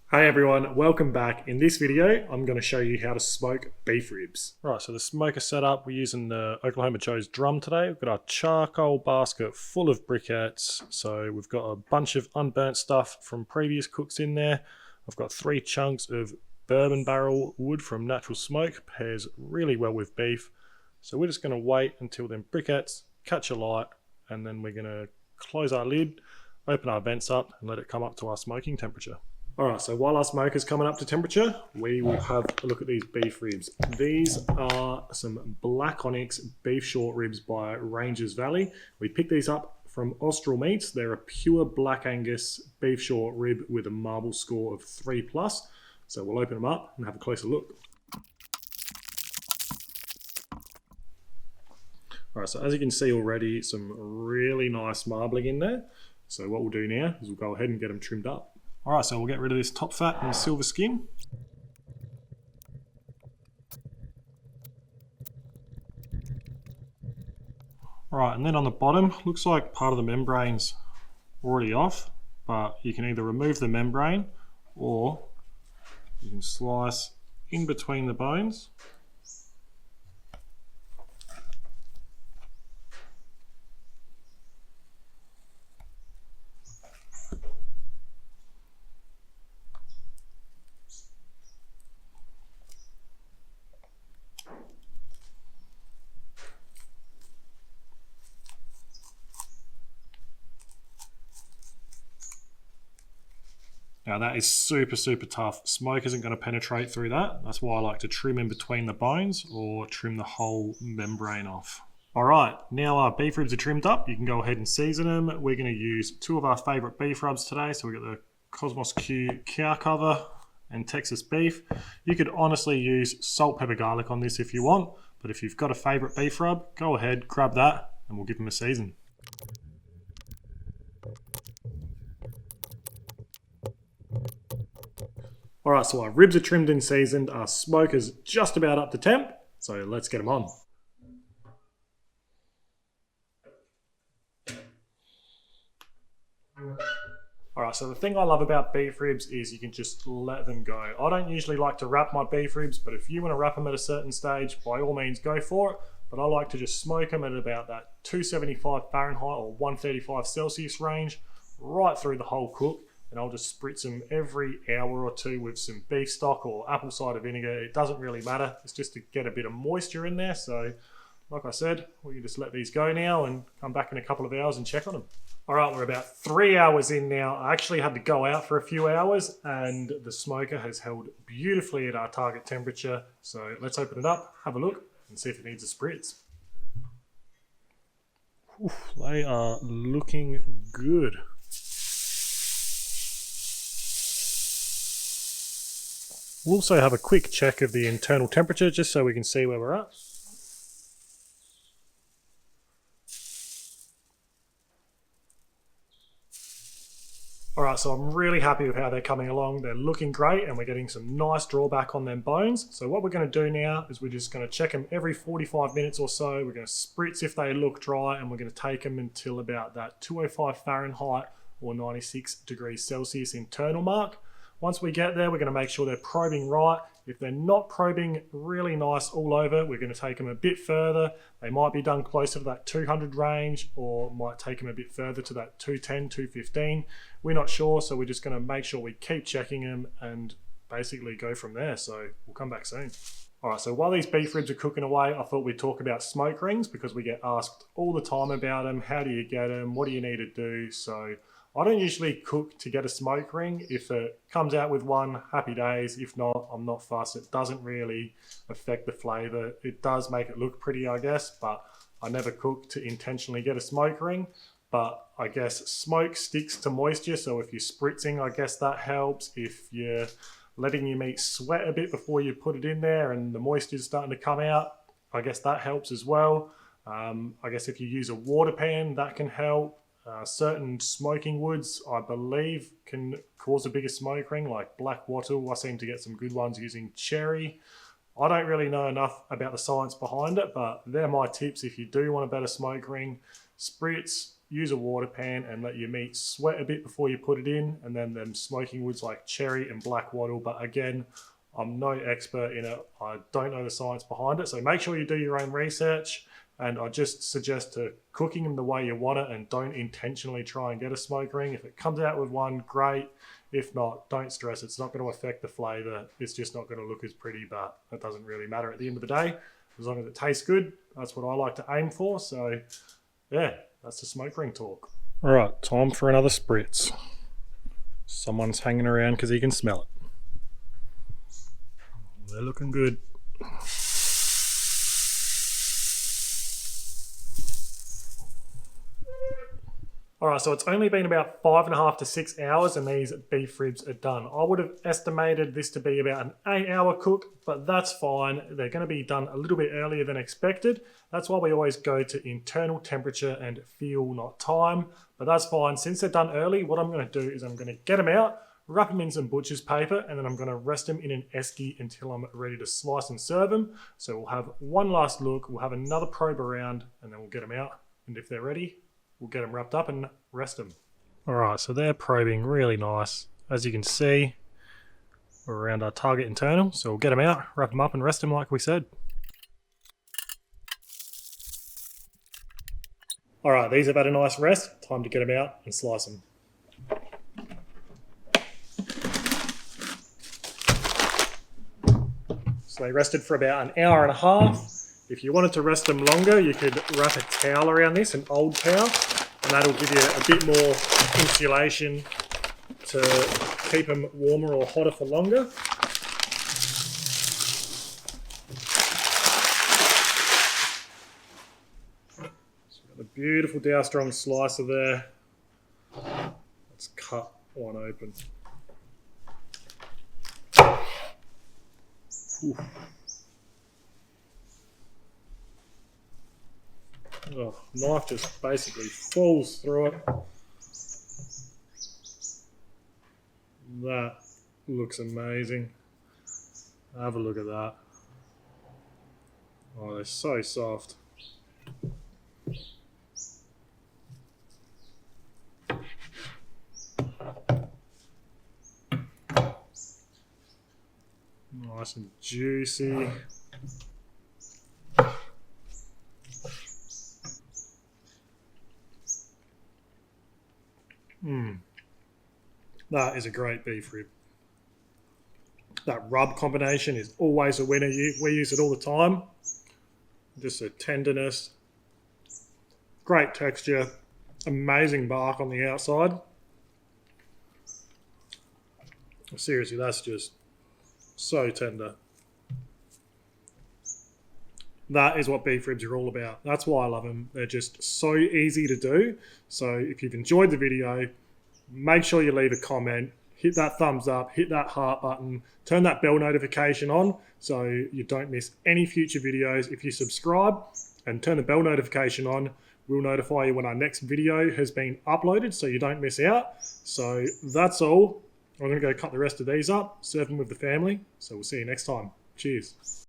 Hey everyone, welcome back. In this video, I'm going to show you how to smoke beef ribs. Right, so the smoker setup, we're using the Oklahoma Joe's drum today. We've got our charcoal basket full of briquettes. So we've got a bunch of unburnt stuff from previous cooks in there. I've got 3 chunks of bourbon barrel wood from natural smoke. Pairs really well with beef. So we're just going to wait until them briquettes catch a light, and then we're going to close our lid, open our vents up, and let it come up to our smoking temperature. Alright, so while our smoke is coming up to temperature, we will have a look at these beef ribs. These are some Black Onyx beef short ribs by Rangers Valley. We picked these up from Austral Meats. They're a pure Black Angus beef short rib with a marble score of 3+. So we'll open them up and have a closer look. Alright, so as you can see already, some really nice marbling in there. So what we'll do now is we'll go ahead and get them trimmed up. Alright, so we'll get rid of this top fat and the silver skin. Alright, and then on the bottom, looks like part of the membrane's already off, but you can either remove the membrane or you can slice in between the bones. Now that is super tough. Smoke isn't going to penetrate through that. That's why I like to trim in between the bones or trim the whole membrane off. Alright, now our beef ribs are trimmed up. You can go ahead and season them. We're going to use 2 of our favourite beef rubs today. So we've got the Cosmos Q cow cover and Texas beef. You could honestly use salt, pepper, garlic on this if you want. But if you've got a favourite beef rub, go ahead, grab that and we'll give them a season. Alright, so our ribs are trimmed and seasoned, our smoke is just about up to temp, so let's get them on. Alright, so the thing I love about beef ribs is you can just let them go. I don't usually like to wrap my beef ribs, but if you want to wrap them at a certain stage, by all means go for it. But I like to just smoke them at about that 275 Fahrenheit or 135 Celsius range, right through the whole cook. And I'll just spritz them every hour or 2 with some beef stock or apple cider vinegar. It doesn't really matter. It's just to get a bit of moisture in there. So, like I said, we can just let these go now and come back in a couple of hours and check on them. All right, we're about 3 hours in now. I actually had to go out for a few hours and the smoker has held beautifully at our target temperature. So let's open it up, have a look and see if it needs a spritz. Oof, they are looking good. We'll also have a quick check of the internal temperature just so we can see where we're at. Alright, so I'm really happy with how they're coming along. They're looking great and we're getting some nice drawback on them bones. So what we're going to do now is we're just going to check them every 45 minutes or so. We're going to spritz if they look dry and we're going to take them until about that 205 Fahrenheit or 96 degrees Celsius internal mark. Once we get there, we're going to make sure they're probing right. If they're not probing really nice all over, we're going to take them a bit further. They might be done closer to that 200 range or might take them a bit further to that 210, 215. We're not sure, so we're just going to make sure we keep checking them and basically go from there. So we'll come back soon. All right, so while these beef ribs are cooking away, I thought we'd talk about smoke rings because we get asked all the time about them. How do you get them? What do you need to do? So I don't usually cook to get a smoke ring. If it comes out with one, happy days. If not, I'm not fussed. It doesn't really affect the flavour. It does make it look pretty, I guess, but I never cook to intentionally get a smoke ring. But I guess smoke sticks to moisture, so if you're spritzing, I guess that helps. If you're letting your meat sweat a bit before you put it in there and the moisture's starting to come out, I guess that helps as well. I guess if you use a water pan, that can help. Certain smoking woods, I believe, can cause a bigger smoke ring, like black wattle. I seem to get some good ones using cherry. I don't really know enough about the science behind it, but they're my tips if you do want a better smoke ring. Spritz, use a water pan and let your meat sweat a bit before you put it in, and then them smoking woods like cherry and black wattle. But again, I'm no expert in it. I don't know the science behind it. So make sure you do your own research. And I just suggest to cooking them the way you want it, and don't intentionally try and get a smoke ring. If it comes out with one, great. If not, don't stress. It's not going to affect the flavour. It's just not going to look as pretty, but that doesn't really matter at the end of the day. As long as it tastes good, that's what I like to aim for. So yeah, that's the smoke ring talk. All right, time for another spritz. Someone's hanging around because he can smell it. They're looking good. All right, so it's only been about 5.5 to 6 hours and these beef ribs are done. I would have estimated this to be about an 8-hour cook, but that's fine. They're going to be done a little bit earlier than expected. That's why we always go to internal temperature and feel, not time. But that's fine. Since they're done early, what I'm going to do is I'm going to get them out, wrap them in some butcher's paper, and then I'm going to rest them in an esky until I'm ready to slice and serve them. So we'll have one last look, we'll have another probe around, and then we'll get them out. And if they're ready, we'll get them wrapped up and rest them. All right, so they're probing really nice. As you can see, we're around our target internal, so we'll get them out, wrap them up and rest them like we said. All right, these have had a nice rest. Time to get them out and slice them. So they rested for about an hour and a half. If you wanted to rest them longer, you could wrap a towel around this, an old towel, and that'll give you a bit more insulation to keep them warmer or hotter for longer. So we've got a beautiful Dow Strong slicer there. Let's cut one open. Oof. Oh, knife just basically falls through it. That looks amazing. Have a look at that. Oh, they're so soft. Nice and juicy. That is a great beef rib. That rub combination is always a winner. We use it all the time. Just a tenderness, great texture, amazing bark on the outside. Seriously, that's just so tender. That is what beef ribs are all about. That's why I love them. They're just so easy to do. So if you've enjoyed the video, make sure you leave a comment, hit that thumbs up, hit that heart button, turn that bell notification on so you don't miss any future videos. If you subscribe and turn the bell notification on, we'll notify you when our next video has been uploaded so you don't miss out. So that's all. I'm going to go cut the rest of these up, serve them with the family. So we'll see you next time. Cheers.